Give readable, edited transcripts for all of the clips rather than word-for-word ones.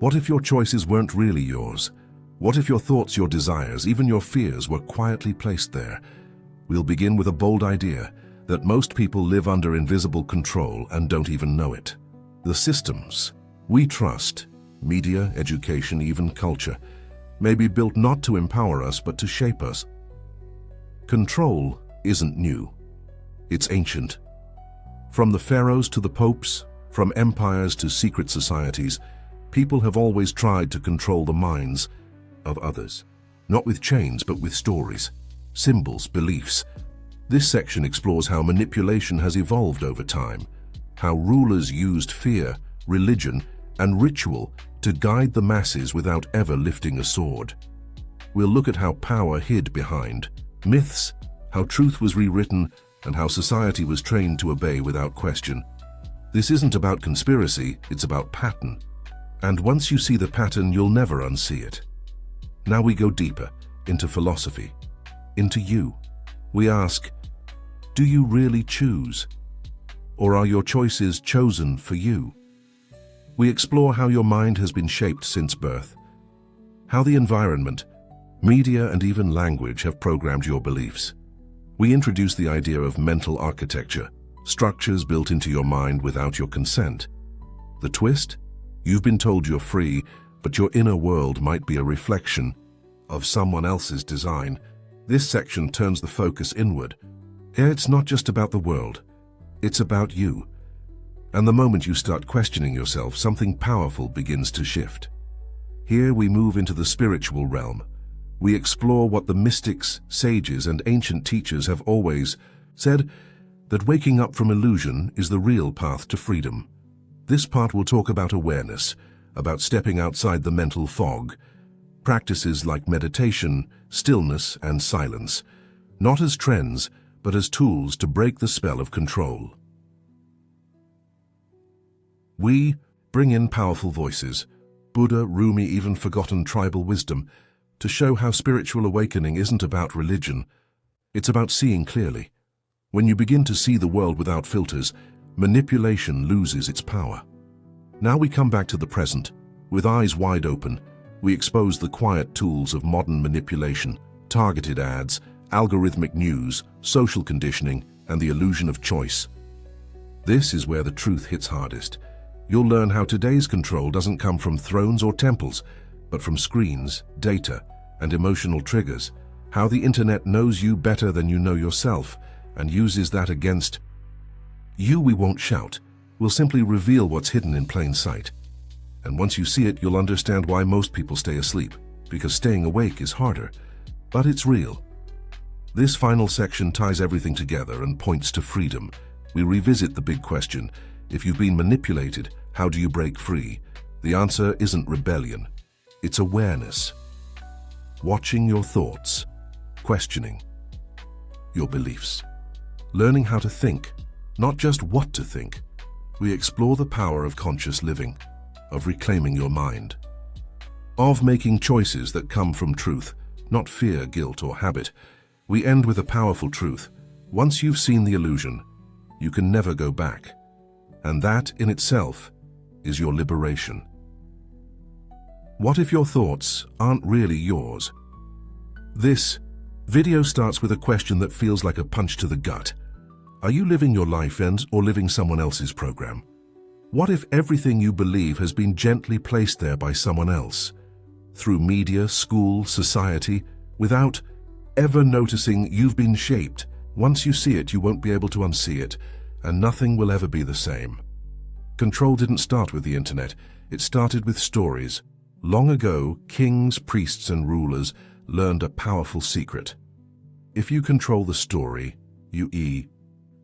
What if your choices weren't really yours? What if your thoughts, your desires, even your fears were quietly placed there? We'll begin with a bold idea that most people live under invisible control and don't even know it. The systems we trust, media, education, even culture, may be built not to empower us but to shape us. Control isn't new. It's ancient. From the pharaohs to the popes, from empires to secret societies, people have always tried to control the minds of others. Not with chains, but with stories, symbols, beliefs. This section explores how manipulation has evolved over time, how rulers used fear, religion, and ritual to guide the masses without ever lifting a sword. We'll look at how power hid behind myths, how truth was rewritten, and how society was trained to obey without question. This isn't about conspiracy, it's about pattern. And once you see the pattern, you'll never unsee it. Now we go deeper, into philosophy, into you. We ask, do you really choose? Or are your choices chosen for you? We explore how your mind has been shaped since birth, how the environment, media, and even language have programmed your beliefs. We introduce the idea of mental architecture, structures built into your mind without your consent. The twist? You've been told you're free, but your inner world might be a reflection of someone else's design. This section turns the focus inward. Here it's not just about the world, it's about you. And the moment you start questioning yourself, something powerful begins to shift. Here we move into the spiritual realm. We explore what the mystics, sages, and ancient teachers have always said, that waking up from illusion is the real path to freedom. This part will talk about awareness, about stepping outside the mental fog, practices like meditation, stillness, and silence, not as trends, but as tools to break the spell of control. We bring in powerful voices, Buddha, Rumi, even forgotten tribal wisdom, to show how spiritual awakening isn't about religion, it's about seeing clearly. When you begin to see the world without filters, manipulation loses its power. Now we come back to the present. With eyes wide open, we expose the quiet tools of modern manipulation, targeted ads, algorithmic news, social conditioning, and the illusion of choice. This is where the truth hits hardest. You'll learn how today's control doesn't come from thrones or temples, but from screens, data, and emotional triggers. How the internet knows you better than you know yourself and uses that against you. We won't shout. We'll simply reveal what's hidden in plain sight. And once you see it, you'll understand why most people stay asleep, because staying awake is harder. But it's real. This final section ties everything together and points to freedom. We revisit the big question: if you've been manipulated, how do you break free? The answer isn't rebellion. It's awareness. Watching your thoughts, questioning your beliefs, learning how to think, not just what to think. We explore the power of conscious living, of reclaiming your mind, of making choices that come from truth, not fear, guilt, or habit. We end with a powerful truth. Once you've seen the illusion, you can never go back. And that in itself is your liberation. What if your thoughts aren't really yours? This video starts with a question that feels like a punch to the gut. Are you living your life or living someone else's program? What if everything you believe has been gently placed there by someone else? Through media, school, society, without ever noticing you've been shaped. Once you see it, you won't be able to unsee it, and nothing will ever be the same. Control didn't start with the internet, it started with stories. Long ago, kings, priests, and rulers learned a powerful secret. If you control the story, you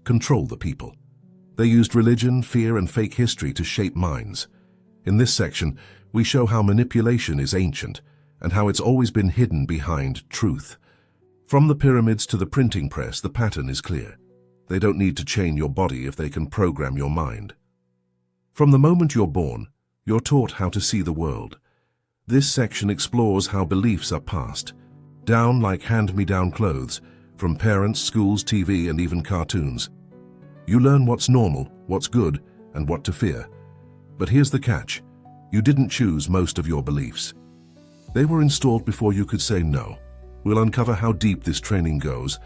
control the people. They used religion, fear, and fake history to shape minds. In this section, we show how manipulation is ancient and how it's always been hidden behind truth. From the pyramids to the printing press, the pattern is clear. They don't need to chain your body if they can program your mind. From the moment you're born, you're taught how to see the world. This section explores how beliefs are passed down like hand-me-down clothes, from parents, schools, TV, and even cartoons. You learn what's normal, what's good, and what to fear. But here's the catch. You didn't choose most of your beliefs. They were installed before you could say no. We'll uncover how deep this training goes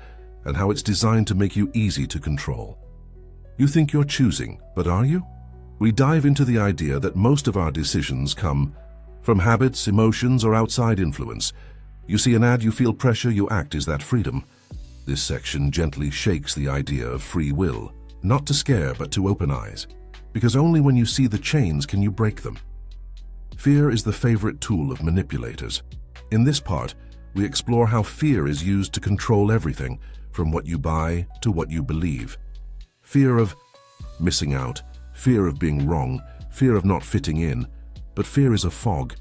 and how it's designed to make you easy to control. You think you're choosing, but are you? We dive into the idea that most of our decisions come from habits, emotions, or outside influence. You see an ad, you feel pressure, you act. Is that freedom? This section gently shakes the idea of free will, not to scare, but to open eyes. Because only when you see the chains can you break them. Fear is the favorite tool of manipulators. In this part, we explore how fear is used to control everything, from what you buy to what you believe. Fear of missing out, fear of being wrong, fear of not fitting in. But fear is a fog.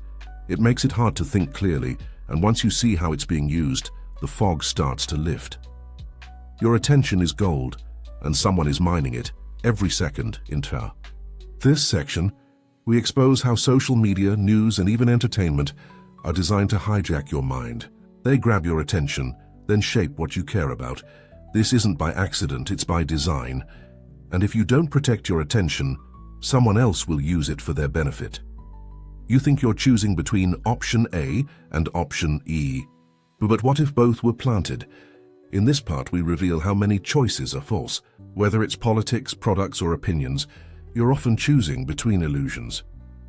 It makes it hard to think clearly, and once you see how it's being used, the fog starts to lift. Your attention is gold, and someone is mining it every second in turn. This section, we expose how social media, news, and even entertainment are designed to hijack your mind. They grab your attention, then shape what you care about. This isn't by accident, it's by design. And if you don't protect your attention, someone else will use it for their benefit. You think you're choosing between option A and option E. But what if both were planted? In this part, we reveal how many choices are false. Whether it's politics, products, or opinions, you're often choosing between illusions.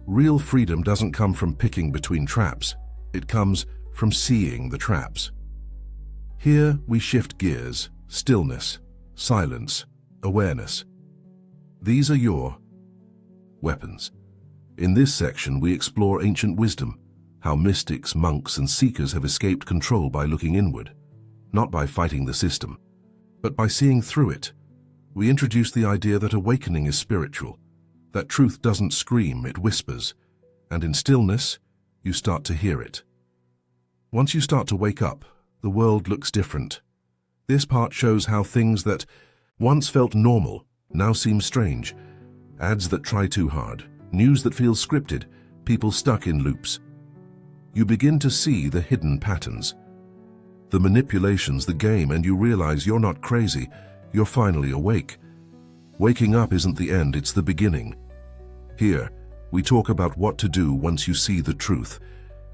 Real freedom doesn't come from picking between traps. It comes from seeing the traps. Here, we shift gears: stillness, silence, awareness. These are your weapons. In this section, we explore ancient wisdom, how mystics, monks, and seekers have escaped control by looking inward, not by fighting the system, but by seeing through it. We introduce the idea that awakening is spiritual, that truth doesn't scream, it whispers, and in stillness, you start to hear it. Once you start to wake up, the world looks different. This part shows how things that once felt normal now seem strange. Ads that try too hard, news that feels scripted, people stuck in loops. You begin to see the hidden patterns, the manipulations, the game, and you realize you're not crazy, you're finally awake. Waking up isn't the end, it's the beginning. Here, we talk about what to do once you see the truth.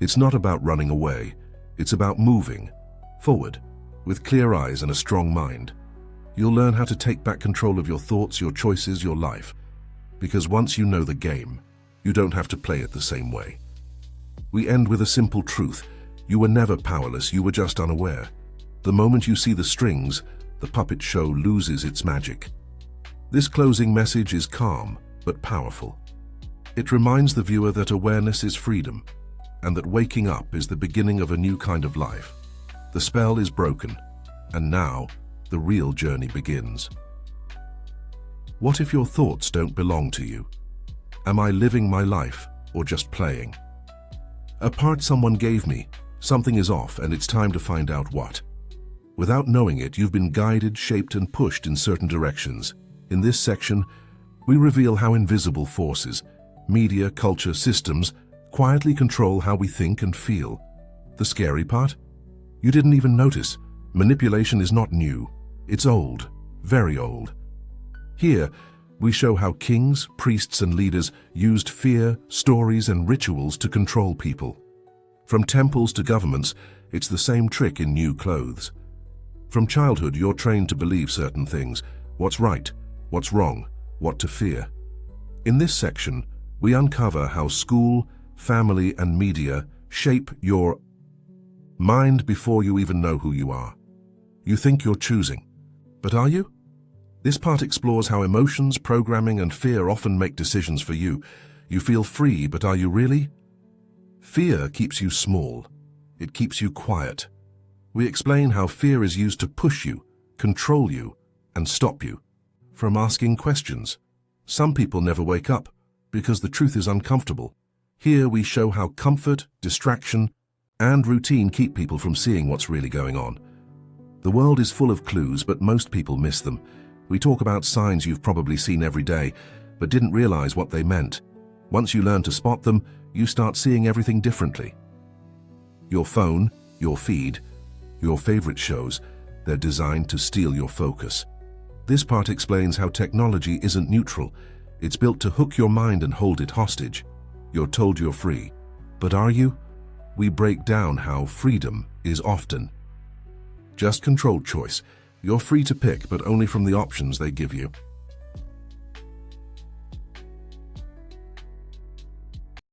It's not about running away, it's about moving forward with clear eyes and a strong mind. You'll learn how to take back control of your thoughts, your choices, your life. Because once you know the game, you don't have to play it the same way. We end with a simple truth. You were never powerless, you were just unaware. The moment you see the strings, the puppet show loses its magic. This closing message is calm, but powerful. It reminds the viewer that awareness is freedom, and that waking up is the beginning of a new kind of life. The spell is broken, and now the real journey begins. What if your thoughts don't belong to you? Am I living my life or just playing? A part someone gave me, something is off, and it's time to find out what. Without knowing it, you've been guided, shaped, and pushed in certain directions. In this section, we reveal how invisible forces, media, culture, systems, quietly control how we think and feel. The scary part? You didn't even notice. Manipulation is not new. It's old, very old. Here, we show how kings, priests, and leaders used fear, stories, and rituals to control people. From temples to governments, it's the same trick in new clothes. From childhood, you're trained to believe certain things: what's right, what's wrong, what to fear. In this section, we uncover how school, family, and media shape your mind before you even know who you are. You think you're choosing, but are you? This part explores how emotions, programming, and fear often make decisions for you. You feel free, but are you really? Fear keeps you small. It keeps you quiet. We explain how fear is used to push you, control you, and stop you from asking questions. Some people never wake up because the truth is uncomfortable. Here we show how comfort, distraction, and routine keep people from seeing what's really going on. The world is full of clues, but most people miss them. We talk about signs you've probably seen every day, but didn't realize what they meant. Once you learn to spot them, you start seeing everything differently. Your phone, your feed, your favorite shows, they're designed to steal your focus. This part explains how technology isn't neutral. It's built to hook your mind and hold it hostage. You're told you're free. But are you? We break down how freedom is often just controlled choice. You're free to pick, but only from the options they give you.